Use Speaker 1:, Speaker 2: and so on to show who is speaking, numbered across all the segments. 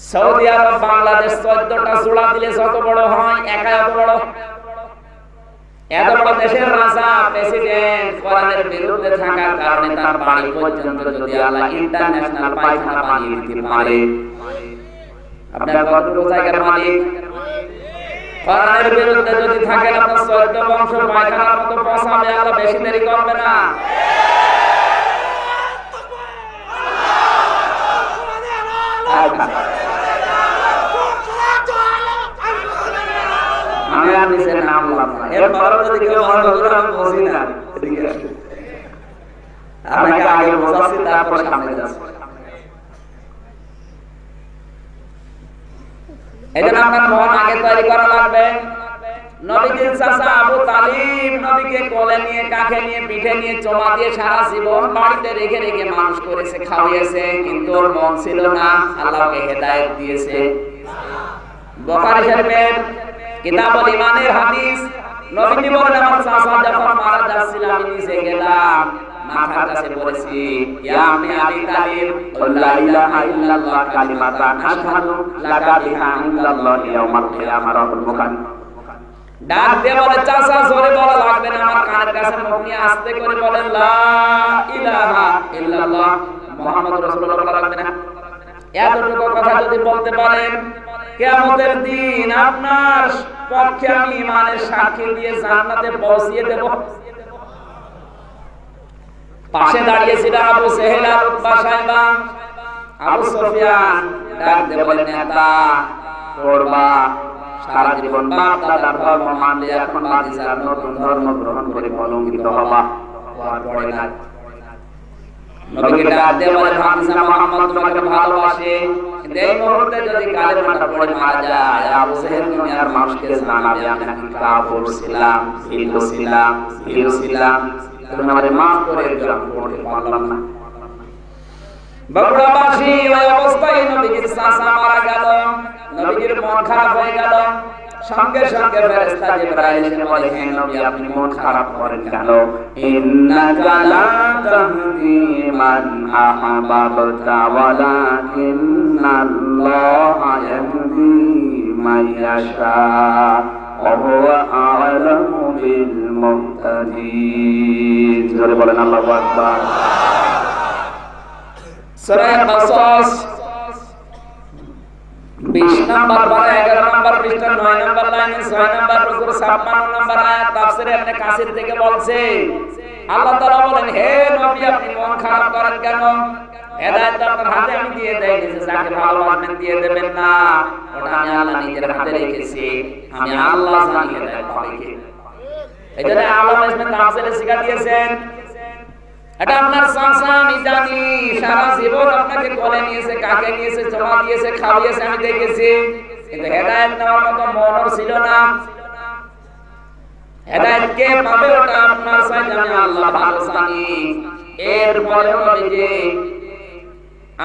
Speaker 1: Saudi আরব বাংলাদেশ 14টা জোড়া দিলে যত বড় হয়, একা এত বড়। এত বড় দেশের রাজা প্রেসিডেন্ট কোরআনের বিরুদ্ধে থাকার কারণে তার বাড়ি পর্যন্ত যদি আল্লাহ ইন্টারন্যাশনাল পায়খানা বানিয়ে দিতে পারে, আপনার কতটুকু জায়গার মালিক? কোরআনের বিরুদ্ধে যদি থাকেন আপনার 14 বংশ পায়খানার মতো পচাবে, আল্লাহ বেশি দেরি করবে না। আমি আর নিচে নামলাম না, এর পরে যদি কেউ মনে করে আমি বুঝি না, এদিকে আসুন, আপনাকে আগে বোঝাচ্ছি তারপর সামনে যাচ্ছি। এজন্য আপনার মন আগে তৈরি করা লাগবে। নবীজির চাচা আবু তালিব নবীকে কোলে নিয়ে, কাঁধে নিয়ে, পিঠে নিয়ে, চোমা দিয়ে সারা জীবন বাড়িতে রেখে রেখে মানুষ করেছে, খাওয়াইছে, কিন্তু ওর মন ছিল না। আল্লাহকে হেদায়েত দিয়েছে। বুখারী শরীফের কিতাবুল ঈমানের হাদিস, নবীজি বলেন, আমার চাচা যখন মারা যাচ্ছিল আমি নিচে গেলাম, মাথার কাছে বলেছি, ইয়া আম্মি আবি তালিব, লা ইলাহা ইল্লাল্লাহ কালিমাতান আশহাদু লাকা বিহা ইনদাল্লাহি ইয়াউমাল কিয়ামাহ। রাহুল বুখারী। ডাক দিয়ে বলে, চাচা জোরে বলা লাগবে না, আমার কানের কাছে মুখ নিয়ে আস্তে করে বলেন, লা ইলাহা ইল্লাল্লাহ মুহাম্মাদুর রাসূলুল্লাহ বলা লাগবে না। এতটুকু কথা যদি বলতে পারেন, কিয়ামতের দিন আপনার পক্ষে আমি ঈমানের সাক্ষী দিয়ে জান্নাতে পৌঁছিয়ে দেব। পাশে দাঁড়িয়ে ছিল আবু সেহেল আর উতবা সাইবা। আবু সুফিয়ান ডাক দিয়ে বলেন, নেতা পড়বা, সারা জীবন বাপ দাদার ধর্ম মানলে এখন বাদিজার নতুন ধর্ম গ্রহণ করে কলঙ্কিত হবা। আর পড়ে না। নবীকে ডাক দিয়ে বলে, হামজা মুহাম্মদ তোমাকে ভালোবাসে, কিন্তু এই মুহূর্তে যদি কালেমাটা পড়ে মারা যায়, আবু সেহেল তুমি আর মানুষকে জানাবে আমি নাকি কাফির ছিলাম, হিন্দু ছিলাম, হিন্দু ছিলাম, তুমি আমারে মাফ করে দিও, আমি পড়তে পারলাম না। বগুড়াবাসী ওই অবস্থায় নবীজির চাচা মারা গেল, নবীজির মন খারাপ হয়ে গেল। সঙ্গে সঙ্গে ফেরেশতা জিবরাইল এসে বলে, হে নবী আপনি মন খারাপ করেন কেন? ইন্নাকা লা তাহদি মান আহবাবতা ওয়ালাকিন্নাল্লাহা ইয়াহদি মান ইয়াশা ওয়া হুয়া আ'লামু বিল মুহতাদিন। জোরে বলেন আল্লাহু আকবার। সূরা কাসাস 20 নম্বর পারা 11 নম্বর পৃষ্ঠা 9 নম্বর লাইনে 6 নম্বর রুকুর 56 নম্বর আয়াত তাফসীরে ইবনে কাসির থেকে বলছে, আল্লাহ তাআলা বলেন, হে নবী আপনি মন খারাপ করেন কেন? হেদায়েত আপনার হাতে আমি দিয়ে দেই, যে যাকে ভালোবাসবেন দিয়ে দেবেন না, ওটা আমি আল্লাহ নিজের হাতে রেখেছি। আমি আল্লাহ জানি হেদায়েত পাবে কে। এজন্য আল্লাহ ইসমে তাফসীরে শিখা দিয়েছেন, এটা আপনার চাচা আমি জানি, সারা জীবন আপনাকে কোলে নিয়েছে, কাকে নিয়েছে, চমা দিয়েছে, খাওয়িয়েছে, আমি দেখেছি, কিন্তু হেদায়েত নেওয়ার মতো মনও ছিল না। হেদায়েত কে পাবে ওটা আপনার চাইতে আমি আল্লাহ ভালো জানি। এরপরে নবীজি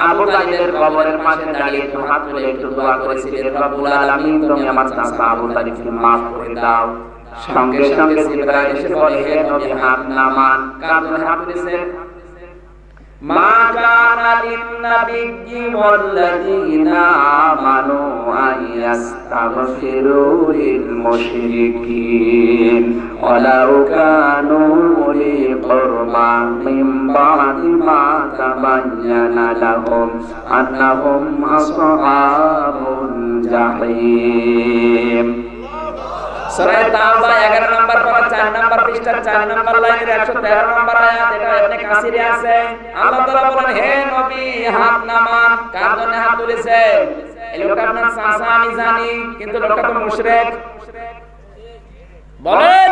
Speaker 1: আবু তালিবের কবরের পাশে দাঁড়িয়ে একটু হাত তুলে একটু দোয়া করেছিলেন, রব্বুল আলামিন তুমি আমার চাচা আবু তালিবকে মাফ করে দাও। সঙ্গে সঙ্গে জিবরাইল এসে বলে, হে নবী হাত নামান। কার জন্য হাত তুলেছেন? মা কানা লিন-নাবিয়্যি ওয়াল্লাযীনা আমানু আইয়াস্তাগফিরু লিল-মুশরিকিন ওয়ালাউ কানু উলি কুরবা মিন বা'দি মা তাবায়্যানা লাহুম আন্নাহুম আসহাবুল জাহিম। সূরা তাওবা 11 নম্বর পারা 4 নম্বর পৃষ্ঠার 4 নম্বর লাইনের 113 নম্বর আয়াত, এটা ইবনে কাসিরে আছে। আল্লাহ তাআলা বলেন, হে নবী হাত নামান। কার জন্য হাত তুলেছে? এই লোকটা আপনার চাচা আমি জানি, কিন্তু লোকটা তো মুশরিক। বলেন,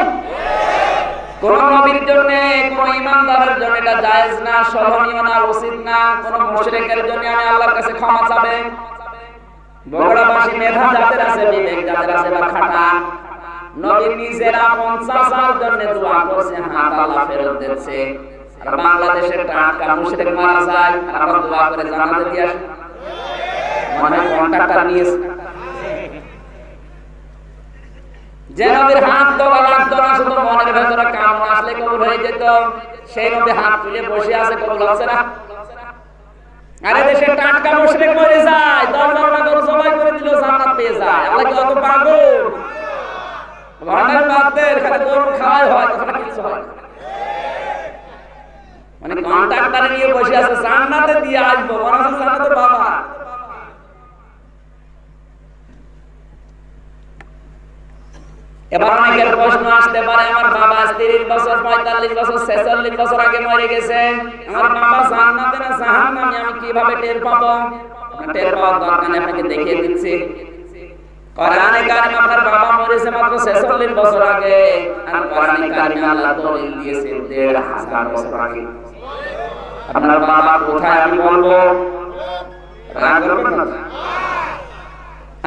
Speaker 1: কোন নবীর জন্য, কোন ঈমানদারের জন্য এটা জায়েজ না, শোভনীয় না, উচিত না। কোন মুশরিকের জন্য আমি আল্লাহর কাছে ক্ষমা চাবে। বগুড়াবাসী মেধা যাদের আছে, বিবেক যাদের আছে, বা খাটা নবী নিজের আপন চাচার জন্য দোয়া করছে, হাত আল্লাহ ফেরত দিচ্ছে। আর বাংলাদেশের টাটকা মুশরিক মারা যায়, আর আমরা দোয়া করে জানাতে দিয়ে আসি, মানে কন্টাক্টটা নিয়েছে। যে নবীর হাত দেওয়া লাগতো না, শুধু মনের ভেতরে কামনা আসলে কবুল হয়ে যেত, সেই নবী হাত তুলে বসে আছে, কবুল হচ্ছে না। আরে দেশে টাটকা মুশরিক মরে যায়, 10 বার না যায়। আল্লাহ কি অত পাগল? ভান্ডার মারদের খালি গরু খাওয়াই হয়, তাছাড়া কিছু হয় না। মানে কন্ট্রাক্টরে নিয়ে বসে আছে জান্নাতে দিয়ে আসবো, মনে হচ্ছে জান্নাতের বাবা। এবার অনেকের প্রশ্ন আসতে পারে, আমার বাবা 30 বছর 45 বছর 46 বছর আগে মরে গেছে, আমার বাবা জান্নাতে না জাহান্নামে, আমি কিভাবে টের পাবো? টের পাওয়ার দরকার নেই, আপনাকে দেখিয়ে দিচ্ছি। কোরআনে কারিমে আপনার বাবা মরেছে মাত্র 46 বছর আগে, আর কোরআনে কারিমে আল্লাহ দলিল দিয়েছে 1500 বছর আগে। আপনার বাবা কোথায় আমি বলবো? রাগ করবেন না।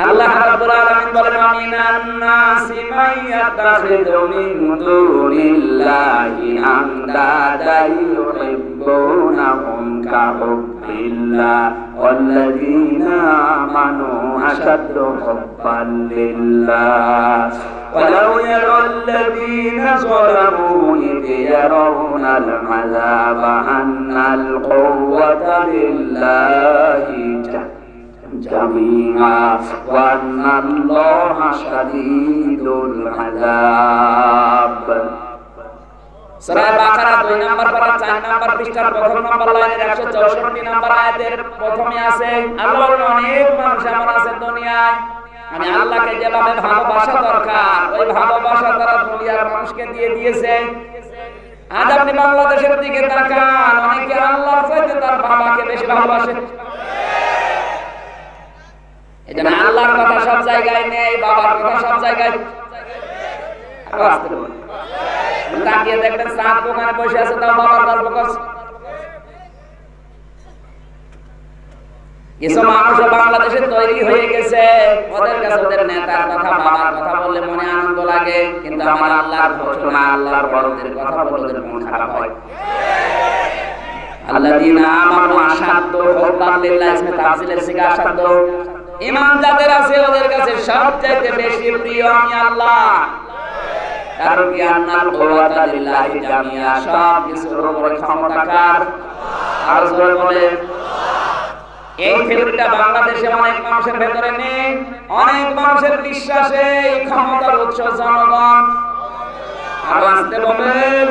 Speaker 1: আল্লাহ রাব্বুল আলামিন বলেন, আমিনান নাসি মাইয়াতাখিযু মিন দুনিল্লাহি আমদাদা ইউহিব্বুনাহুম কাহুব্বিল্লাহ ওয়াল্লাযীনা আমানু আশাদ্দু হুব্বান লিল্লাহ ওয়ালাউ ইয়ারাল্লাযীনা যালামু ইয ইয়ারাউনাল আযাবা আন্নাল কুওয়াতা লিল্লাহি জামিআ ওয়া আন্নাল্লাহা শাদীদুল আযাব। সূরা বাকারা 2 নম্বর পারা 4 নম্বর পৃষ্ঠার প্রথম নম্বর লাইনের 164 নম্বর আয়াতের প্রথমে আছে, আল্লাহ বলেন অনেক মানুষ এমন আছে দুনিয়ায়, আমি আল্লাহকে যেভাবে ভালোবাসা দরকার ওই ভালোবাসা তারা দুনিয়ার মানুষকে দিয়ে দিয়েছে। আজ আপনি বাংলাদেশের দিকে তাকান, অনেকে আল্লাহর চাইতে তার বাবাকে বেশি ভালোবাসে। এজন্য আল্লাহর কথা সব জায়গায় নেই, বাবার কথা সব জায়গায়। তাকিয়ে দেখবেন সাত দোকানে বসে আছে, তাও বাবার গল্প করছে। কিছু মানুষ বাংলাদেশে তৈরি হয়ে গেছে, ওদের কাছে ওদের নেতার কথা বাবার কথা বললে মনে আনন্দ লাগে, কিন্তু আমার আল্লাহর ঘোষণা আল্লাহর বড়দের কথা বললে ওদের মন খারাপ হয়। আল্লাযীনা আমানু আশাদ্দু হুব্বান লিল্লাহ, ইসমে তাফসীলের সিগা আশাদ্দু। ঈমান যাদের আছে ওদের কাছে সবচেয়ে বেশি প্রিয় আমি আল্লাহ। কারণ কি আন্নাল কুওয়াতা লিল্লাহি জামিআ, সব কিছুর উপরে ক্ষমতা কার? আর জোরে বলে। এই থিওরিটা বাংলাদেশে অনেক মানুষের ভেতরে নেই, অনেক মানুষের বিশ্বাসে এই ক্ষমতার উৎস জনগণ। আর আসতে বলেন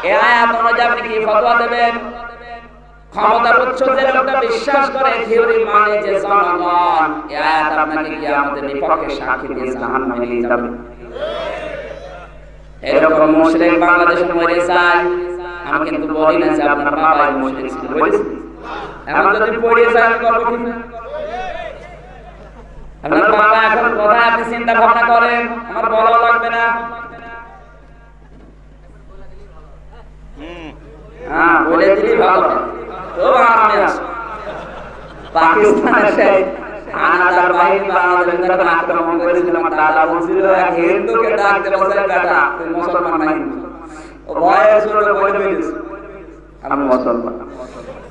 Speaker 1: এই আয়াত অনুযায়ী আপনি কি ফতোয়া দেবেন? ক্ষমতার উৎস যে লোকটা বিশ্বাস করে থিওরি মানে যে জনগণ, এই আয়াত আপনাকে কিয়ামতের বিপক্ষে সাক্ষী দিয়ে জাহান্নামে নিয়ে যাবে। এরকম মুশরিক বাংলাদেশে মরে যায়, আমি কিন্তু বলি না যে আপনার বাবাই মুশরিক ছিল, বলেছি। এখন যদি পড়ে যায় আমি করব কি? আপনার বাবা এখন কোথায় আপনি চিন্তা ভাবনা করেন, আমার বলা লাগবে না। হ্যাঁ, বলে দিলি ভালো। তো আরামে আছে। পাকিস্তানের সেই হানাদার বাহিনী বাংলাদেশে যখন আক্রমণ করেছিল, আমার দাদা বলছিল এক হিন্দুকে ডাক দেবো, বেটা তুই মুসলমান নাই। ও ভয়ে শুনে বলে দিয়েছে আমি মুসলমান।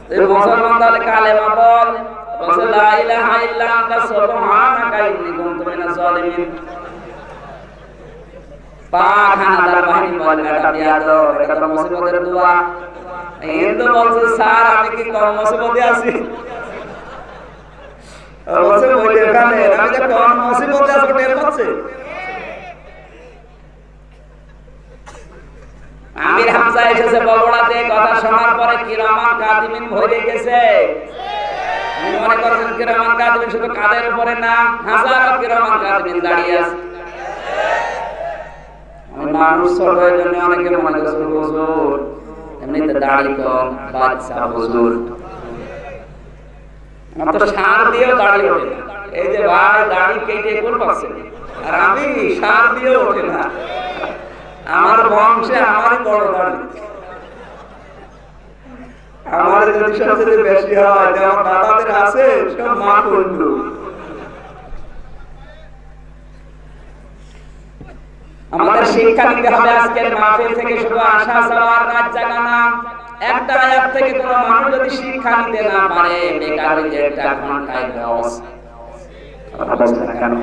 Speaker 1: তুই মুসলমান তাহলে কালেমা বল, বলছে লা ইলাহা ইল্লা আনতা সুবহানাকা ইন্নী কুনতু মিনাজ জালিমিন। পাক হানাদার বাহিনী বলে বেটা বিয়াদব, এটা তো মুসিবতের দোয়া। হিন্দু বলছে স্যার আমি কি কম মুসিবতে আছি? বলছে বলি এখানে আমি যে কম মুসিবতে আছি টের পাচ্ছে। আমির হামজা এসেছে বগুড়াতে, কথা শোনার পরে কিরামান কাতিবিন ভরে গেছে। আমি মনে করছেন কিরামান কাতিবিন শুধু কাদের উপরে না, হাজারো কিরামান কাতিবিন দাঁড়িয়ে আছে। আমি মানুষ ছোট এর জন্য অনেকে মনে করছে হুজুর এমনিতে দাড়ি কম, বাচ্চা হুজুর। আমার তো সার দিয়েও দাড়ি ওঠে না। এই যে ভাই দাড়ি কেটে কোন পাচ্ছে, আর আমি সার দিয়েও ওঠে না। আমার বংশে আমারই বড় দাড়ি। আমার যদি সবচেয়ে বেশি হয়, যেমন দাদাদের আছে সব মা করলো। আমাদের শিক্ষা নিতে হবে আজকের মাহফিল থেকে শুধু আশা চাওয়ার কাজ জাগানা। একটা আয়াত থেকে কোন মানুষ যদি শিক্ষা নিতে না পারে, বেকার হয়ে যায় একটা ঘন্টায় লস। কথা বলছেন কেন?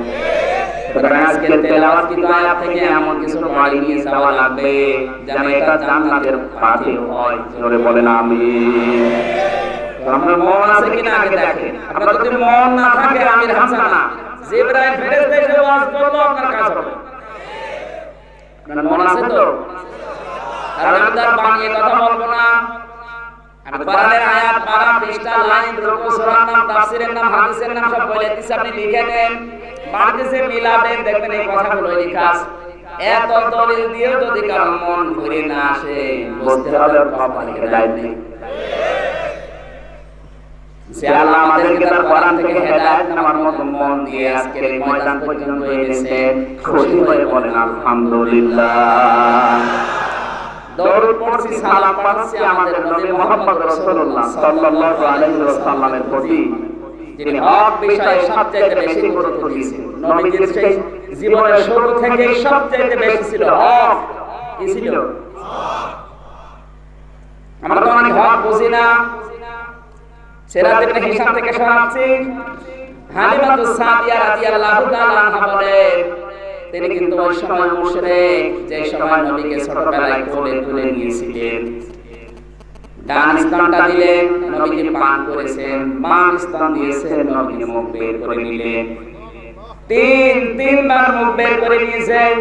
Speaker 1: সুতরাং আজকের তেলাওয়াত কিন্তু আয়াত থেকে এমন কিছু পড়ে নিয়ে যাওয়া লাগবে যেন এটা জান্নাতের পাথে হয়। জোরে বলেন আমিন। আপনার মন আছে কিনা আগে দেখেন। আপনার যদি মন না থাকে আমির হামজা না, জিবরাইল ফেরেশতা এসে ওয়াজ করলো আপনার কাজ হবে। আপনার মন আছে তো? কারণ আমি তার বানিয়ে কথা বলবো না। আমি কোরআনের আয়াত, পারা, পৃষ্ঠা, লাইন, রুকু, সূরার নাম, তাফসীরের নাম, হাদিসের নাম সব বলে দিচ্ছি, আপনি লিখে নেন, বাড়িতে মিলাবেন, দেখবেন এই কথাগুলো লেখা আছে। এত দলিল দিয়েও যদি কারো মন ঘুরে না আসে, বুঝতে হবে কপালে হেদায়েত নেই। সে আল্লাহ আমাদেরকে তার কোরআন থেকে হেদায়েত নেওয়ার মতো মন দিয়ে আজকের এই ময়দান পর্যন্ত এনেছেন। খুশি হয়ে বলেন আলহামদুলিল্লাহ। দরুদ পড়ছি, সালাম পাঠাচ্ছি আমাদের নবী মুহাম্মদ রাসূলুল্লাহ সাল্লাল্লাহু আলাইহি ওয়াসাল্লামের প্রতি, যিনি হক বিষয়ে সবচেয়ে বেশি গুরুত্ব দিয়েছেন। নবীজির সেই জীবনের শুরু থেকে সবচেয়ে বেশি ছিল হক। কি ছিল? আমরা তো অনেক হক বুঝি না। সিরাত ইবনে হিশাম থেকে শোনাচ্ছি, হালিমাতুস সাদিয়া রাদিয়াল্লাহু তাআলা আনহা বলেন, তিনি কিন্তু ওই সময় মুশরিক, যে সময় নবীকে ছোটবেলায় কোলে তুলে নিয়েছিলেন। ডান স্তনটা দিলেন, নবীজি পান করেছেন, বাম স্তন দিয়েছেন, নবীজি মুখ বের করে নিলেন। তিনবার মুখ বের করে নিয়েছেন।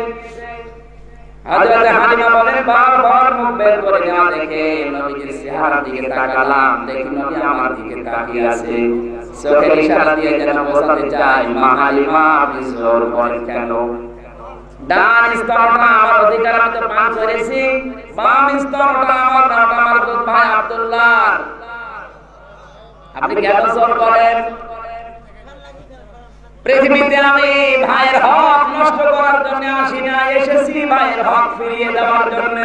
Speaker 1: হযরত হালিমা বলেন, বারবার মুখ বের করে নেওয়া দেখে নবীজির চেহারার দিকে তাকালাম, দেখি নবী আমার দিকে তাকিয়ে আছে। চোখের ইশারা দিয়ে যেন বোঝাতে চায়, মা হালিমা আপনি জোর করেন কেন? ডান স্তনটা আমার অধিকার, আমি তো পান করেছি। বাম স্তনটা আমার নাম, আমার দুধ ভাই আব্দুল্লাহ, আপনি কেন জোর করেন? পৃথিবীতে আমি ভাইয়ের হক নষ্ট করার জন্য আসি না, এসেছি ভাইয়ের হক ফিরিয়ে দেওয়ার জন্য।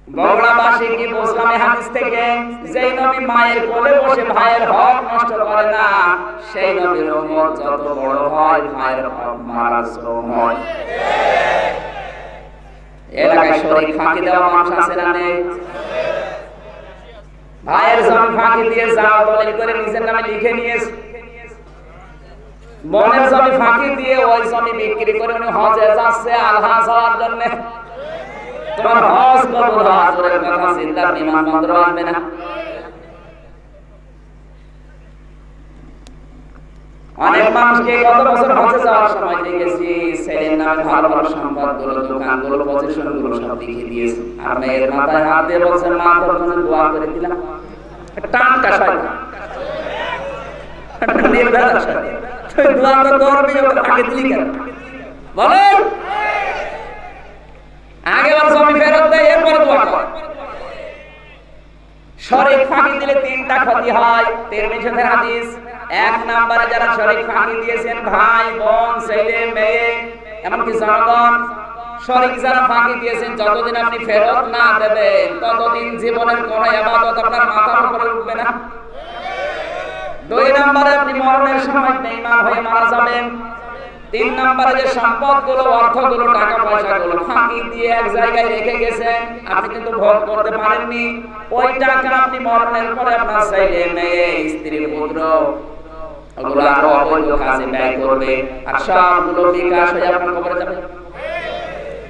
Speaker 1: বগুড়াবাসী কি বুঝলাম এই হাদিস থেকে? যেই নবী মায়ের কোলে বসে ভাইয়ের হক নষ্ট করে না, সেই নবীর উম্মত যত বড় হয় ভাইয়ের হক মারা শ্রম হয়। এলাকায় শরীক ফাঁকি দেওয়া মানুষ আছে না নেই? ভাইয়ের জমি ফাঁকি দিয়ে যাও দলিল করে নিজের নামে লিখে নিয়েছে। বোনের জমি ফাঁকি দিয়ে ওই জমি বিক্রি করে উনি হজে যাচ্ছে আলহাজ হওয়ার জন্য। তোমার হজ কবুল হওয়ার কথা চিন্তা বিমানবন্দর আসবে না। অনেক মানুষকে গত বছর হজে যাওয়ার সময় দেখেছি, ছেলের নামে ভালো ভালো সম্পদগুলো, দোকানগুলো, পজিশনগুলো সব লিখে দিয়েছে, আর মেয়ের মাথায় হাত দিয়ে বলছে, মা তোর জন্য দোয়া করে দিলাম। টানটা শয়তান, নির্ভেজাল শয়তান। তুই দোয়া তো করবি, ওকে আগে দিলি কেন বলেন? আগে ওর জমি ফেরত দেয়, এরপরে দোয়া কর। শরীক ফাঁকি দিলে তিনটা ক্ষতি হয়, তিরমিজির হাদিস। এক নম্বরে যারা শরীক ফাঁকি দিয়েছেন, ভাই, বোন, ছেলে, মেয়ে, এমনকি জনগণ, শরীক যারা ফাঁকি দিয়েছেন, যতদিন আপনি ফেরত না দেবেন ততদিন জীবনের কোন ইবাদত আপনার মাথার উপরে উঠবে না। দুই নম্বরে আপনি মরণের সময় বেঈমান হয়ে মারা যাবেন। তিন নম্বরে যে সম্পদগুলো, অর্থগুলো, টাকা পয়সাগুলো ফাঁকি দিয়ে এক জায়গায় রেখে গেছেন, আপনি কিন্তু ভোগ করতে পারেননি, ওই টাকা আপনি মরণের পরে আপনার ছেলে, মেয়ে, স্ত্রী, পুত্র ওগুলো আরো অবৈধ কাজে ব্যয় করবে, আর সবগুলো বিকাশ হয়ে আপনার কবরে যাবে।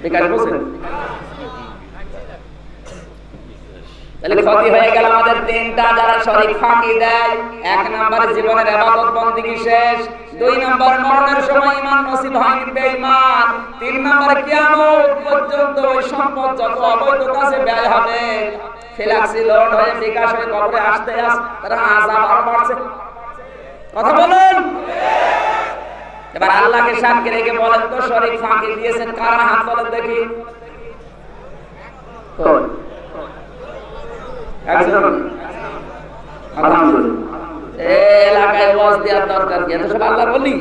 Speaker 1: বিকাশ বুঝেন? তাহলে ক্ষতি হয়ে গেল আমাদের তিনটা। যারা শরীক ফাঁকি দেয়, এক নম্বরে জীবনের ইবাদত বন্দেগী শেষ, দুই নম্বর মরণের সময় ঈমান নসিব হয়নি, বেঈমান, তিন নম্বরে কিয়ামত পর্যন্ত ওই সম্পদ যত অবৈধ কাজে ব্যয় হবে, ফ্লাক্সি লোড হয়ে বিকাশ হয়ে কবরে আসতে তারা আযাব আরো বাড়ছে। কথা বলেন? এবার আল্লাহকে সাক্ষী রেখে বলেন তো, শরীক ফাঁকি দিয়েছেন কারা? হাত তোলেন দেখি। এলাকায় ওয়াজ দেওয়ার দরকার কি? এত সব আল্লাহর বলি,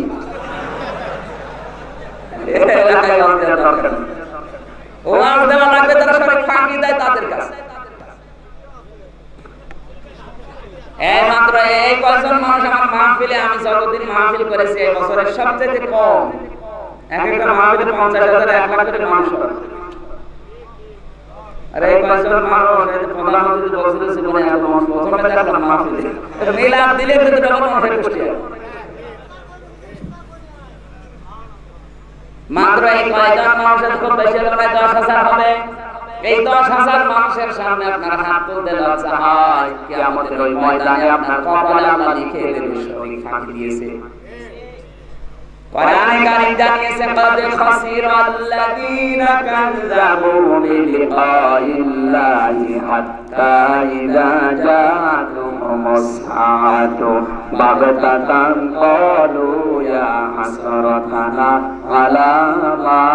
Speaker 1: এলাকায় ওয়াজ দেওয়ার দরকার নেই। ওয়াজ দেওয়া লাগবে যারা শরীক ফাঁকি দেয় তাদের কাছে। এই মাত্র এই কয়জন মানুষ আমার মাহফিলে, আমি যতদিন মাহফিল করেছি এই বছরের সবচেয়ে কম, এক একটা মাহফিলে 50,000 1 লাখ করে মানুষ হয়। আরে এই কয়জন মানুষ, এই প্রধানমন্ত্রী বলছিল জীবনে এত মানুষ প্রথমে দেখলাম মাহফিলে, মিলাদ দিলে কিন্তু ডবল মানুষের গোষ্ঠী হয়। মাত্র এই কয়জন মানুষের খুব বেশি হলে 10,000 হবে। এই 10,000 মানুষের সামনে আপনার হাত তুলতে লজ্জা হয়, কিয়ামতের ওই ময়দানে আপনার কপালে আল্লাহ লিখে দেবে শরীক ফাঁকি দিয়েছে। কোরআনে কারীম জানিয়েছে قد خسر الذين كذبوا بلقاء الله حتى إذا جاءتهم الساعة بغتة قالوا يا حسرتنا على ما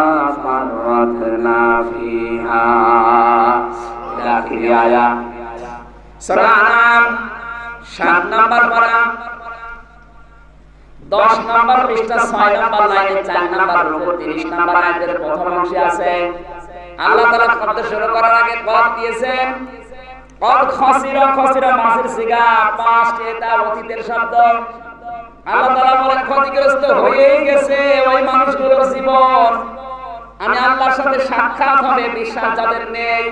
Speaker 1: فرطنا فيها إلى آخر آية সূরা আনাম 7 নম্বর পারা 10 নম্বর পৃষ্ঠা 6 নম্বর লাইনে 4 নম্বর রুকু 30 নম্বর আয়াতের প্রথম অংশে আছে। আল্লাহ তাআলা শব্দ শুরু করার আগে কদ দিয়েছেন। কদ খসিরা মাসের সিগা পাস্ট, এটা অতীতের শব্দ। আল্লাহ তাআলা বলেন ক্ষতিগ্রস্ত হয়ে গেছে ওই মানুষগুলোর জীবন। আমি আল্লাহর সাথে সাক্ষাৎ হবে, বিশ্বাস যাদের নেই,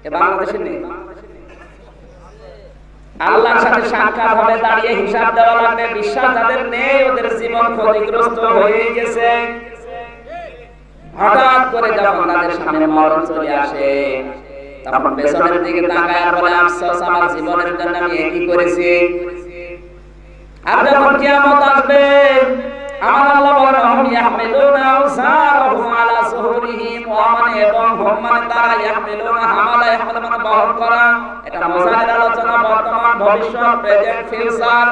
Speaker 1: এ বাংলাদেশে নেই। আল্লাহর সাথে সাক্ষাৎ হবে, দাঁড়িয়ে হিসাব দেওয়া লাগবে, বিশ্বাস যাদের নেই ওদের জীবন ক্ষতিগ্রস্ত হয়ে গেছে। হঠাৎ করে যখন তাদের সামনে মরণ চলে আসে, তখন পেছনের দিকে তাকায় আর বলে আফসোস, আমার জীবনের জন্য আমি কি করেছি। আর যখন কিয়ামত আসবে, আমার আল্লাহ বলেন হুম ইয়াহমিলুনা আওসারহুম আলা সুহুরিহিম, ওয়া মানে এবং হুম মানে তারা ইয়াহমিলুনা হামালা, ইয়াহমিলু মানে বহন করা। এটা মুসানের আলোচনা, বর্তমান ভবিষ্যৎ প্রেজেন্ট ফিউচার।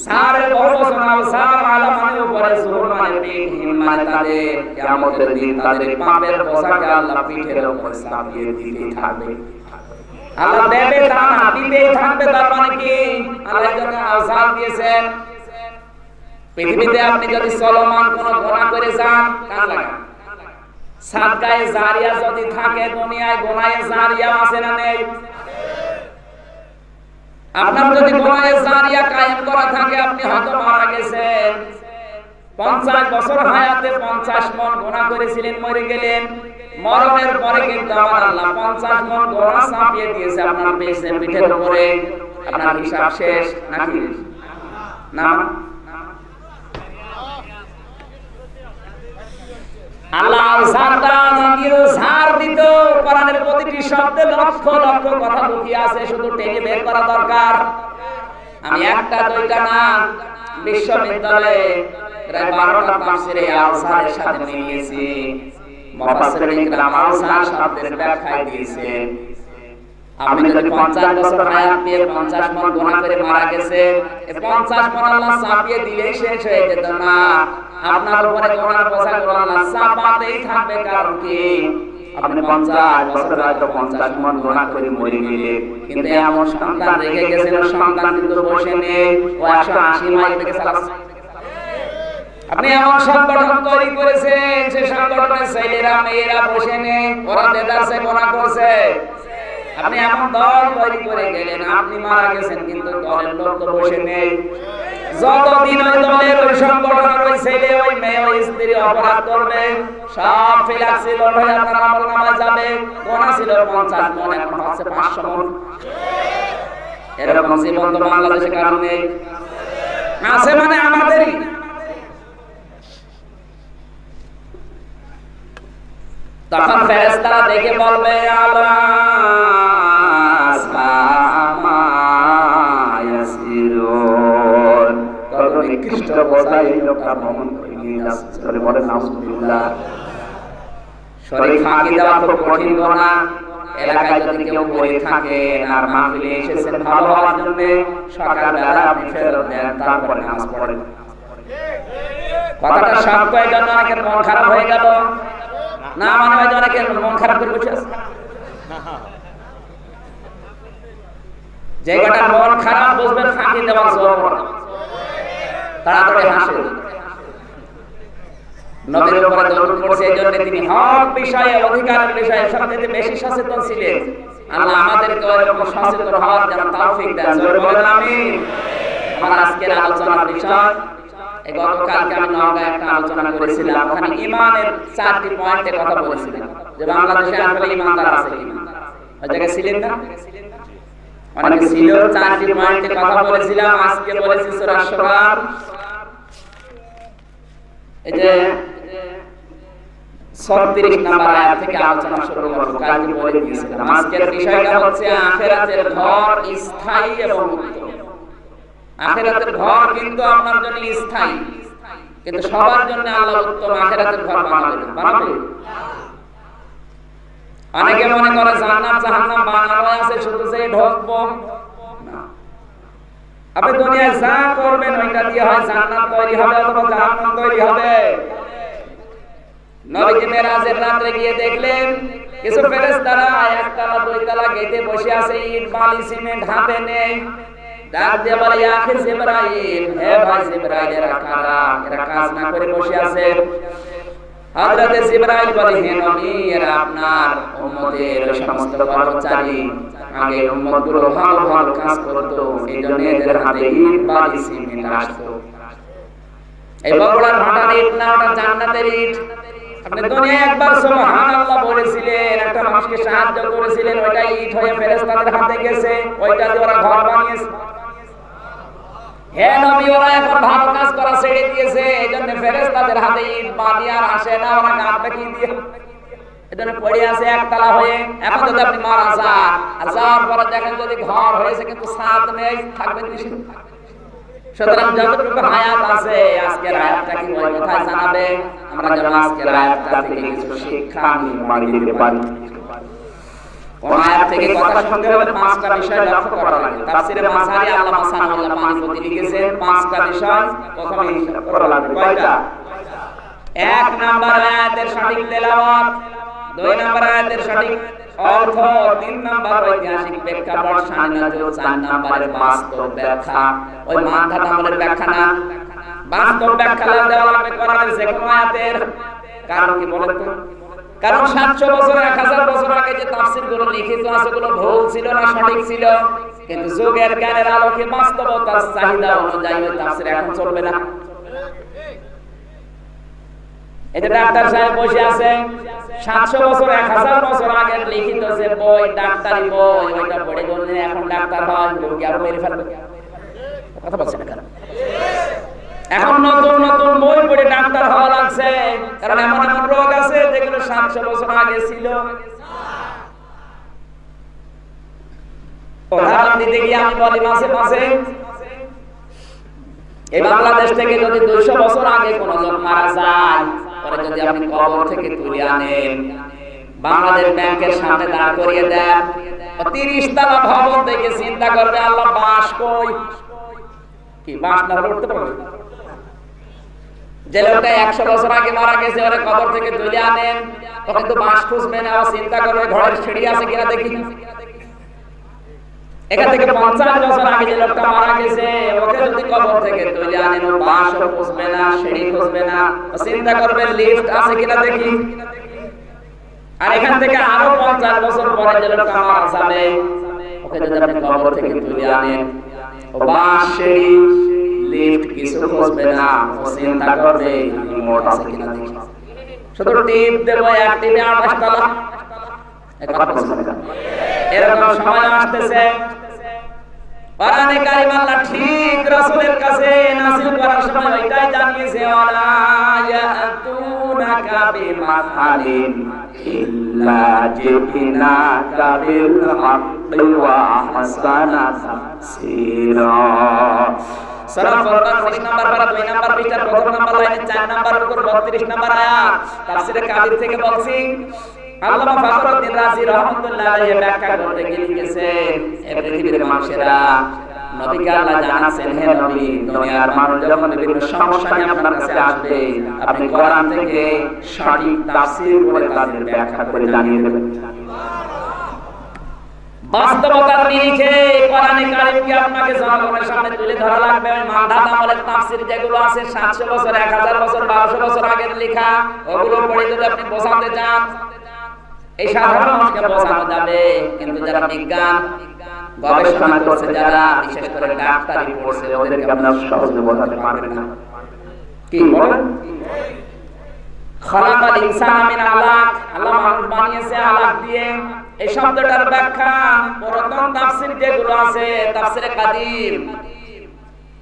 Speaker 1: সারের বহুবচন আওসার আলা মানে উপরে, সুহুর মানে পিঠ, হিম মানে তাদের। কিয়ামতের দিন তাদের পাপের বোঝাকে আল্লাহ পিঠের উপর চাপিয়ে দিতে থাকবে। আল্লাহ দেবে তা না, দিতেই থাকবে। তার মানে কি আল্লাহ যখন আওসার দিয়েছেন, পৃথিবীতে আপনি যদি চলমান কোন গুনাহ করে যান, কান লাগান, সাদকায়ে জারিয়া যদি থাকে, দুনিয়ায় গুনাহে জারিয়া আছে না নেই? আপনার যদি গুনাহে জারিয়া কায়েম করা থাকে, আপনি হয়তো মারা গেছেন, 50 বছর হায়াতে 50 মণ গুনাহ করেছিলেন, মরে গেলেন। মরণের পরে কিন্তু আমার আল্লাহ 50 মণ গুনাহ চাপিয়ে দিয়েছে আপনার পিঠের উপরে। আপনার হিসাব শেষ নাকি না? আল্লাহ সার দিত। কোরআনের প্রতিটি শব্দে লক্ষ লক্ষ কথা লুকিয়ে আছে, শুধু টেনে বের করা দরকার। আমি একটা দুইটা না, বিশ্ববিদ্যালয়ে প্রায় 12টা তাফসীরে আওসারের সাথে মিলিয়েছি। মুফাসসিরিন ইকরাম আওসার শব্দের ব্যাখ্যা দিয়েছেন। আপনি যদি 50 বছর হায়াত নিয়ে 50 মণ গুনাহ করে মারা গেছে, এই 50 মণ আল্লাহ চাপিয়ে দিলে শেষ হয়ে যেত না। আপনার উপরে গুনার বোঝাগুলো আল্লাহ চাপাতেই থাকবে। কারণ কি আপনি 50 বছর হয়তো 50 মণ গুনাহ করে মরে গেলেন, কিন্তু এমন সন্তান রেখে গেছেন, সন্তান কিন্তু বসে নেই, ও 180 মাইল থেকে চালাচ্ছে। আপনি এমন সংগঠন তৈরি করেছেন, সে সংগঠনের ছেলেরা মেয়েরা বসে নেই, ওরা দেদারসে গুনাহ করছে। আপনি এমন দল তৈরি করে গেলেন, আপনি মারা গেছেন কিন্তু দলের লোক তো বসে নেই। যতদিন ওই দলের ওই সংগঠনের ওই ছেলে ওই মেয়ে ওই স্ত্রী অপরাধ করবে, সব ফিলাক্সিল হয়ে আপনার আমলনামায় যাবে। গুনাহ ছিল 50 মণ, এখন হচ্ছে 500 মণ। এরকম জীবন তো বাংলাদেশে কারণ নেই, আছে মানে আমাদেরই। তখন ফেরেশতারা দেখে বলবে আল্লাহ নিকৃষ্ট বোঝাই লোকটা ভ্রমণ করে নিয়ে যাচ্ছে, বলে নাউজুবিল্লাহ। শরীর ফাঁকি দেওয়া খুব কঠিন গুনাহ। এলাকায় যদি কেউ পড়ে থাকে আর মাহফিলে এসেছেন ভালো হওয়ার জন্য, সকালবেলা আপনি ফেরত দেন, তারপরে নামাজ পড়েন। কথাটা সব কয়েকজন অনেকের মন খারাপ হয়ে গেল না, মানে হয়তো অনেকের মন খারাপ করে বসে আছে। যে কটা মন খারাপ বুঝবেন ফাঁকি দেওয়ার জন্য তাড়াতাড়ি হাসে। নবীর উপরে দরুদ পড়ছে, এইজন্য তিনি হক বিষয়ে, অধিকারের বিষয়ে সবচেয়ে বেশি সচেতন ছিলেন। আল্লাহ আমাদেরকে এরকম সচেতন হওয়ার যেন তৌফিক দেন, জোরে বলেন আমিন। আমার আজকের আলোচনার বিষয়, এই গতকালকে আমি নওগাঁয় একটা আলোচনা করেছিলাম, ওখানে ঈমানের 4টি পয়েন্টে কথা বলেছিলাম, যে বাংলাদেশে আসলে ঈমানদার আছে কিনা। ওই জায়গায় ছিলেন না? অনেকে ছিল। 4টি পয়েন্টে কথা বলেছিলাম। আজকে বলেছি সূরা শুরা, এই যে 36 নম্বর আয়াত থেকে আলোচনা শুরু করব। কালকে বলে দিয়েছিলাম আজকের বিষয়টা হচ্ছে আখিরাতের ঘর স্থায়ী এবং উত্তম। আখিরাতের ঘর কিন্তু আপনার জন্য স্থায়ী, কিন্তু সবার জন্য আল্লাহ উত্তম আখিরাতের ঘর বানাবেন। বানাবে? অনেকে মনে করে জান্নাত জাহান্নাম বানানো আছে, শুধু যে ঢোকবো না। আপনি দুনিয়ায় যা করবেন ওইটা দিয়ে হয় জান্নাত তৈরি হবে অথবা জাহান্নাম তৈরি হবে। নবীজি মেরাজের রাতে গিয়ে দেখলেন কিছু ফেরেশতারা একতলা দুইতলা গেটে বসে আছে, ইট বালি সিমেন্ট হাতে নেই। ডাক দিয়ে বলে, ইয়া আখি জিবরাইল, হে ভাই জিবরাইল, এরা কারা? এরা কাজ না করে বসে আছে। হযরত জিবরাইল বলে, হে নবী, এরা আপনার উম্মতের ওই সমস্ত কর্মচারী। আগে উম্মতগুলো ভালো ভালো কাজ করতো, এইজন্য এদের হাতে ইট বালি সিমেন্ট আসতো। এই বগুড়ার ভাটার ইট না, ওটা জান্নাতের ইট। আপনি দুনিয়ায় একবার সুবহানাল্লাহ বলেছিলেন, একটা মানুষকে সাহায্য করেছিলেন, ওইটা ইট হয়ে ফেরেশতাদের হাতে গেছে, ওইটা দিয়ে ওরা ঘর বানিয়েছে। হে নবী, ওরা এখন ভালো কাজ করা ছেড়ে দিয়েছে, এইজন্য ফেরেশতাদের হাতে ইট বালি আর আসে না, ওরা গাঁথবে কি দিয়ে? এজন্য পড়ে আছে একতলা হয়ে। এখন যদি আপনি মারা যান, আর যাওয়ার পরে দেখেন যদি ঘর হয়েছে কিন্তু ছাদ নেই, থাকবেন কি? সুতরাং যতটুকু হায়াত আছে, আজকের আয়াতটা কি ওই কথায় জানাবে? আমরা যেন আজকের আয়াতটা থেকে কিছু শিক্ষা নিয়ে দিতে পারি। কোন আয়াত থেকে কথা শুনতে হবে? 5টা বিষয় লক্ষ্য করা লাগে। তাফসীরে মাসারি আল্লামা সানাউল্লাহ পানিপতি লিখেছেন 5টা বিষয় প্রথমে হিসাব করা লাগে। কয়টা? 1 নাম্বার আয়াতের সঠিক তেলাওয়াত, 2 নাম্বার আয়াতের সঠিক অর্থ, 3 নাম্বার ঐতিহাসিক প্রেক্ষাপট, শানে নজর, 4 নাম্বারের বাস্তব ব্যাখ্যা। ওই মানধাত আমলের ব্যাখ্যা না, বাস্তব ব্যাখ্যা দেওয়া লাগবে কোরআনের যে কোনো আয়াতের। কারণ কি বলেন তো? কারণ 700 বছর 1000 বছর আগে যে তাফসীরগুলো লিখিত আছে, ওগুলো ভুল ছিল না সঠিক ছিল? কিন্তু যুগের জ্ঞানের আলোকে বাস্তবতার চাহিদা অনুযায়ী ওই তাফসীর এখন চলবে না। এটা ডাক্তার সাহেব বসে আছে, 700 বছর 1000 বছর আগের লিখিত যে বই, ডাক্তারি বই, ওইটা পড়ে বললেন এখন ডাক্তার হয়, রোগী আরো মেরে ফেলবে। কথা বলছেন না কেন? এখন নতুন নতুন বই পড়ে ডাক্তার হওয়া লাগছে, কারণ এমন এমন রোগ আছে যেগুলো 700 বছর আগে ছিল। উদাহরণ দিতে গিয়ে আমি বলি মাঝে মাঝে, এই বাংলাদেশ থেকে যদি 200 বছর আগে কোন লোক মারা যায়, পরে যদি আপনি কবর থেকে তুলে আনেন, বাংলাদেশ ব্যাংকের সামনে দাঁড় করিয়ে দেন, 30 তলা ভবন থেকে চিন্তা করবে আল্লাহ বাস কই? কি বাস না হলে উঠতে পারবে? যে লোকটা 100 বছর আগে মারা গেছে, ওরে কবর থেকে তুলে আনেন, তখন তো বাস খুঁজবে না, চিন্তা করবে ঘরের সিঁড়ি আছে কিনা দেখি। এখান থেকে 50 বছর আগে যে লোকটা মারা গেছে, ওকে যদি কবর থেকে তুলে আনেন, ও বাসও খুঁজবে না, সিঁড়ি খুঁজবে না, ও চিন্তা করবে লিফট আছে কিনা দেখি। আর এখান থেকে আরো 50 বছর পরে যে লোকটা মারা যাবে, ওকে যদি আপনি কবর থেকে তুলে আনেন, ও বাস, সিঁড়ি, লিফট কিছু খুঁজবে না, ও চিন্তা করবে রিমোট আছে কিনা দেখি। শুধু টিপ দেবো, এক টিপে 28 তলা। এরকম সময় আসতেছে, কোরআনে কারীম আল্লাহ ঠিক রাসূলের কাছে নাযিল করার সময় এটাই জানিয়েছে, ওয়ালা ইয়াতুনাকা বিমাসালিন ইল্লা জিনাকা বিল হাক্কি ওয়া আহসানা তাফসীরা। সূরা ফুরকান 19 নম্বর পারা 2 নম্বর পৃষ্ঠার প্রথম নম্বর লাইনে 4 নম্বর উপর 32 নম্বর আয়াত। তাফসীরে কাবির থেকে বলছি, আল্লামা ফখরুদ্দিন রাজি রাহমাতুল্লাহ আলাইহি ব্যাখ্যা করতে গিয়ে লিখেছেন, হে পৃথিবীর মানুষেরা, নবীকে আল্লাহ জানাচ্ছেন, হে নবী, দুনিয়ার মানুষ যখন বিভিন্ন সমস্যা নিয়ে আপনার কাছে আসবে, আপনি কোরআন থেকে সঠিক তাফসীর করে তাদের ব্যাখ্যা করে জানিয়ে দেবেন। বাস্তবতার নিরিখে কোরআনে কারীমকে আপনাকে জনগণের সামনে তুলে ধরা লাগবে। ওই মানধাত আমলের তাফসীর যেগুলো আছে 700 বছর 1000 বছর 1200 বছর আগের লেখা, ওগুলো পড়ে যদি আপনি বোঝাতে চান, এই সাধারণ মানুষকে বোঝানো যাবে, কিন্তু যারা বিজ্ঞান গবেষণা করছে, যারা বিশেষ করে ডাক্তারি পড়ছে, ওদেরকে আপনারা সহজে বোঝাতে পারবেন না। কি বলেন? খালাকাল ইনসানা মিন আলাক, আল্লাহ মানুষ বানিয়েছে আলাক দিয়ে। এই শব্দটার ব্যাখ্যা পুরাতন তাফসীর যেগুলো আছে, তাফসীরে কাদিম,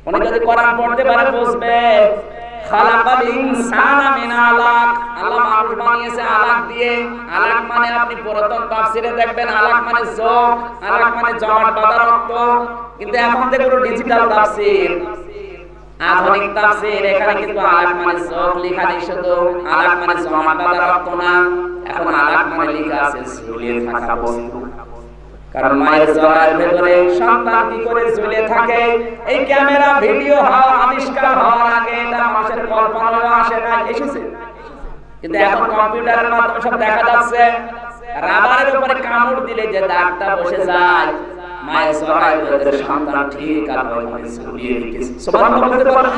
Speaker 1: উনি যদি কোরআন পড়তে পারে বুঝবে, খালাকাল ইনসানা মিন আলাক, আল্লাহ মানুষ বানিয়েছে আলাক দিয়ে। আলাক মানে আপনি পুরাতন তাফসিরে দেখবেন আলাক মানে চোখ, আলাক মানে জমাট বাঁধা রক্ত। কিন্তু এখন দেখুন ডিজিটাল তাফসির, আধুনিক তাফসির, এখানে কিন্তু আলাক মানে চোখ লেখা নেই, শুধু আলাক মানে জমাট বাঁধা রক্ত না, এখন আলাক মানে লেখা আছে ঝুলিয়ে থাকা বস্তু। কারণ মায়ের জরায়ুর ভেতরে সন্তান কি করে ঝুলে থাকে, এই ক্যামেরা ভিডিও আবিষ্কার হওয়ার আগে এটা মানুষের কল্পনাও আসে না, এসেছে। কিন্তু এখন কম্পিউটারের মাধ্যমে সব দেখা যাচ্ছে। রাবারের উপরে কামড় দিলে যে দাগটা বসে যায়, মায়ের জরায়ুর ভেতরে সন্তান ঠিক আর ওইখানে ঝুলিয়ে রেখেছে। সুবহানাল্লাহ বলতে পারেন?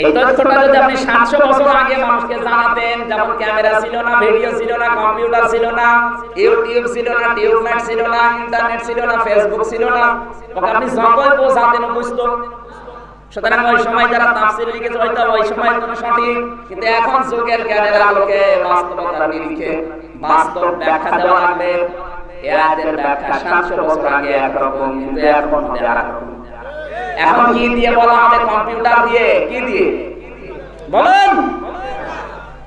Speaker 1: এই তথ্যটা যদি আপনি 700 বছর আগে মানুষকে জানাতেন, যেমন ক্যামেরা ছিল না, ভিডিও ছিল না, কম্পিউটার ছিল না, ইউটিউব ছিল না, টিউবনেট ছিল না, ইন্টারনেট ছিল না, ফেসবুক ছিল না, তখন আপনি যতই বোঝাতেন বুঝতো। সুতরাং ওই সময় যারা তাফসীর লিখেছে হয়তো ওই সময় কোনো সঠিক, কিন্তু এখন যুগের জ্ঞানের আলোকে বাস্তবতার নিরিখে বাস্তব ব্যাখ্যা দেওয়া লাগবে। এই আয়াতের ব্যাখ্যা 700 বছর আগে একরকম, কিন্তু এখন আরেকরকম। এখন কি দিয়ে বলা হবে? কম্পিউটার দিয়ে। কি দিয়ে বলেন?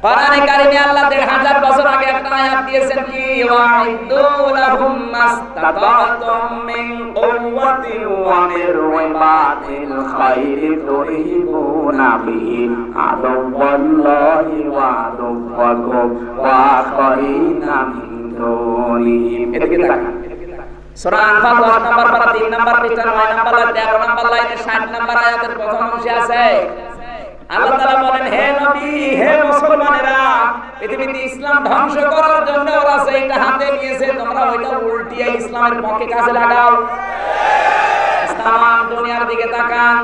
Speaker 1: কোরআনে কারিমে আল্লাহ 1000 বছর আগে একটা আয়াত দিয়েছেন কি, ওয়াইদু লাহুম মাস্তাতাতুম মিন কুওয়াতিন ওয়া মির রিবাতিল খাইরি তুরহিবুনা বিহি আদুওয়াল্লাহি ওয়া আদুওয়াকুম ওয়া আখারিনা মিন দুনিহিম। এদিকে তাকান। সূরা আনফাল 10 নম্বর পারা 3 নম্বর পৃষ্ঠা 9 নম্বর লাইন 13 নম্বর লাইনে 60 নম্বর আয়াতের প্রথম অংশে আছে আল্লাহ তাআলা বলেন, হে নবী, হে মুসলমানেরা, পৃথিবীতে ইসলাম ধ্বংস করার জন্য ওরা সেইটা হাতে নিয়েছে, তোমরা ওইটা উল্টিয়ে ইসলামের পক্ষে কাজে লাগাও। ইসলাম দুনিয়ার দিকে তাকান।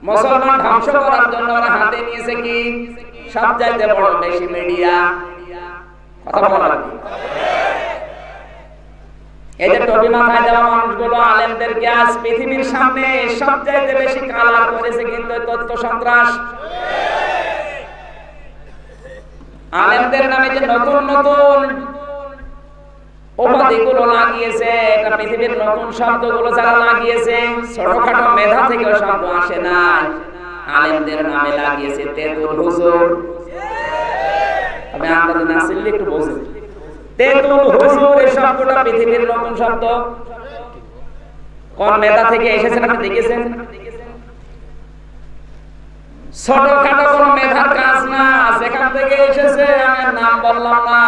Speaker 1: মুসলমান ধ্বংস করার জন্য ওরা হাতে নিয়েছে কি? সবচাইতে বড় বেশি মিডিয়া। কথা বলা লাগবে। এই যে টবি মাথায় দেওয়া মানুষগুলো আলেমদেরকে আজ পৃথিবীর সামনে সবচাইতে বেশি কালার করেছে কিন্তু তথ্য সন্ত্রাস। আলেমদের নামে যে নতুন নতুন উপাধিগুলো লাগিয়েছে, এটা পৃথিবীর নতুন শব্দগুলো যারা লাগিয়েছে, ছোটখাটো মেধা থেকেও শব্দ আসে না, আলেমদের নামে লাগিয়েছে তেতুল হুজুর। আমি আন্দাজে না ছিলি একটু বুঝুন। তেতুল হুজুর এই শব্দটা পৃথিবীর নতুন শব্দ। কোন মেধা থেকে এসেছেন আপনি দেখেছেন? ছোটখাটো কোন মেধার কাজ না, সেখান থেকে এসেছে। আমি নাম বললাম না।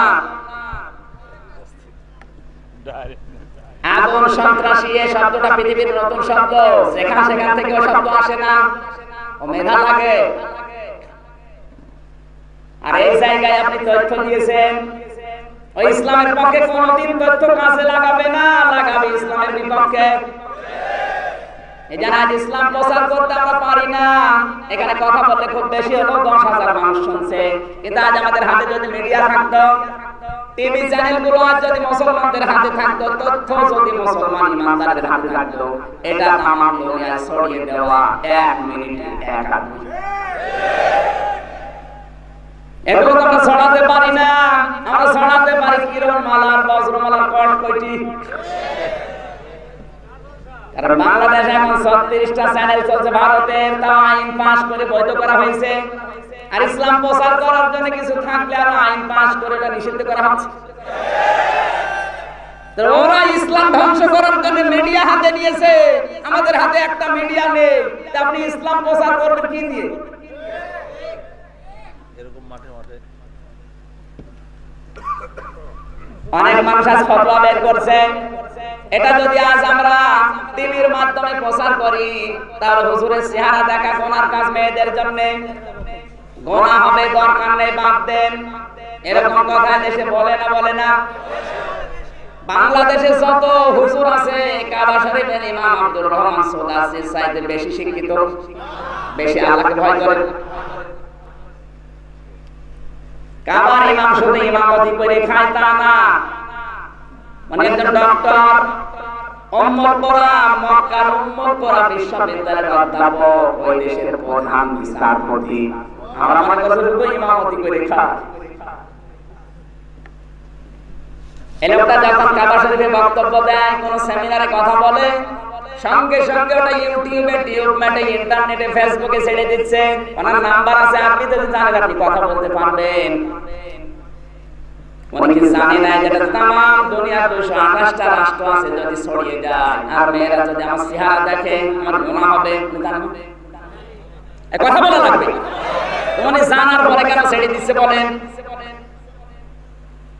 Speaker 1: আগুন সন্ত্রাসী এই শব্দটা পৃথিবীর নতুন শব্দ, সেখান থেকে ও শব্দ আসে না, ও মেধা লাগে। আর এই জায়গায় আপনি তথ্য দিয়েছেন, ওই ইসলামের পক্ষে কোনদিন তথ্য কাজে লাগাবে না, লাগাবে ইসলামের বিপক্ষে। এই যে আজ ইসলাম প্রচার করতে আমরা পারি না, এখানে কথা বলতে খুব বেশি হলো 10,000 মানুষ শুনছে। কিন্তু আজ আমাদের হাতে যদি মিডিয়া থাকতো, টিভি চ্যানেলগুলো আজ যদি মুসলমানদের হাতে থাকতো, তথ্য যদি মুসলমান ইমানদারদের হাতে থাকতো, এটা তামাম দুনিয়ায় ছড়িয়ে দেওয়া 1 মিনিটে 1 আদমি। এগুলো তো আমরা ছড়াতে পারি না। আমরা ছড়াতে পারি কিরণ মালার, বজ্রমালার কট কয়টি। কারণ বাংলাদেশে এখন 36টা চ্যানেল চলছে ভারতের, তাও আইন পাস করে বৈধ করা হয়েছে। আর ইসলাম প্রচার করার জন্য কিছু থাকলে আর আইন পাস করে এটা নিষিদ্ধ করা হচ্ছে। তো ওরা ইসলাম ধ্বংস করার জন্য মিডিয়া হাতে নিয়েছে, আমাদের হাতে একটা মিডিয়া নেই। তা আপনি ইসলাম প্রচার করবেন কি দিয়ে? অনেক মানুষ আজ ফতোয়া বের করছে, এটা যদি আজ আমরা টিভির মাধ্যমে প্রচার করি, তাহলে হুজুরের চেহারা দেখা গোনার কাজ মেয়েদের জন্য, গোনা হবে, দরকার নেই, বাদ দেন। এরকম কথা দেশে বলে না? বাংলাদেশে যত হুজুর আছে, কাবা শরীফের ইমাম আব্দুর রহমান সুদাসির চাইতে বেশি শিক্ষিত, বেশি আল্লাহকে ভয় করে। কাবার ইমাম শুধু ইমামতি করে খায় তা না, মানে একজন ডক্টর, উম্মতপুরা, মক্কার উম্মতপুরা বিশ্ববিদ্যালয়ের অধ্যাপক, ওই দেশের প্রধান বিচারপতি, আমরা মনে করি শুধু ইমামতি করে খায়। এই লোকটা যখন কাবা শরীফে বক্তব্য দেয়, কোন সেমিনারে কথা বলে, সঙ্গে সঙ্গে ওটা ইউটিউবে, টিউবম্যাটে, ইন্টারনেটে, ফেসবুকে ছেড়ে দিচ্ছে। ওনার নাম্বার আছে, আপনি যদি জানেন আপনি কথা বলতে পারবেন। উনি কি জানে না যেটা তামাম দুনিয়ার 228টা রাষ্ট্র আছে, যদি ছড়িয়ে যায় আর মেয়েরা যদি আমার চেহারা দেখে আমার গুনাহ হবে, জানেন এই কথা বলা লাগবে। উনি জানার পরে কেন ছেড়ে দিচ্ছে বলেন?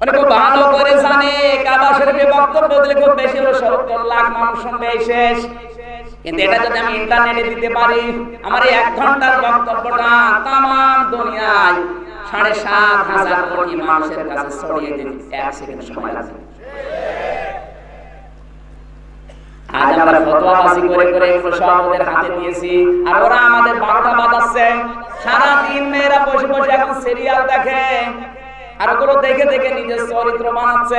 Speaker 1: উনি খুব ভালো করে জানে কাবা শরীফে বক্তব্য দিলে খুব বেশি হলো 70 লাখ মানুষ শুনবে, শেষ। কিন্তু এটা যদি আমি ইন্টারনেটে দিতে পারি, আমার এই 1 ঘন্টার বক্তব্যটা তামাম দুনিয়ায় 7,500 কোটি মানুষের কাছে ছড়িয়ে দিতে 1 সেকেন্ড সময় লাগে। আজ আমরা ফতোয়াবাজি করে করে এগুলো সব ওদের হাতে দিয়েছি, আর ওরা আমাদের 12টা বাজাচ্ছে। সারা দিন মেয়েরা বসে বসে এখন সিরিয়াল দেখে, আর ওগুলো দেখে দেখে নিজের চরিত্র বানাচ্ছে।